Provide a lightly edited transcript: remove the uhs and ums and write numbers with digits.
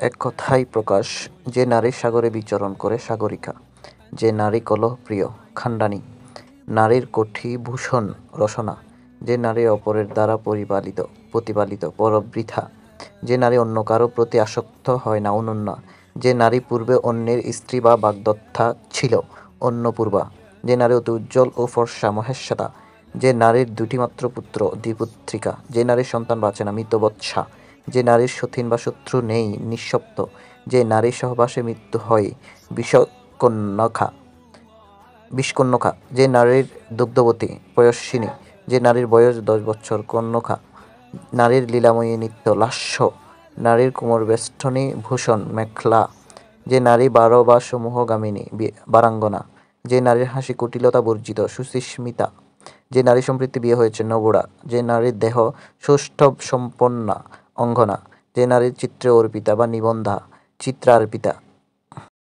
এক কথায় প্রকাশ, যে নারী সাগরে বিচরণ করে সাগরিকা, যে নারী কলহপ্রিয় খান্ডানী, নারীর কঠিভূষণ রসনা, যে নারী অপরের দ্বারা প্রতিপালিত পরবৃথা, যে নারী অন্য কারো প্রতি আসক্ত হয় না অনন্যা, যে নারী পূর্বে অন্যের স্ত্রী বা বাগদত্তা ছিল অন্নপূর্বা, যে নারী অতি উজ্জ্বল ও ফর্সা মহেশ্বতা, যে নারীর দুটি মাত্র পুত্র দ্বিপুত্রিকা, যে নারীর সন্তান বাঁচে না মৃতবৎসা, যে নারীর সতীন বা শত্রু নেই নিঃশব্দ, যে নারীর সহবাসে মৃত্যু হয় বিষকন্যকা, যে নারীর দুগ্ধবতী পয়স্বিনী, যে নারীর বয়স 10 বৎসর কন্যকা, নারীর লীলাময়ী নিত্য লাস্য, নারীর কোমরবেষ্টনী ভূষণ মেখলা, যে নারী 12 বা সমূহগামিনী বারাঙ্গনা, যে নারীর হাসি কুটিলতা বর্জিত সুচিস্মিতা, যে নারী সম্প্রতি বিয়ে হয়েছে নবুড়া, যে নারীর দেহ সৌষ্ঠব সম্পন্না অঙ্গনা, যে নারীর চিত্রে অর্পিতা বা নিবন্ধা চিত্রার্পিতা,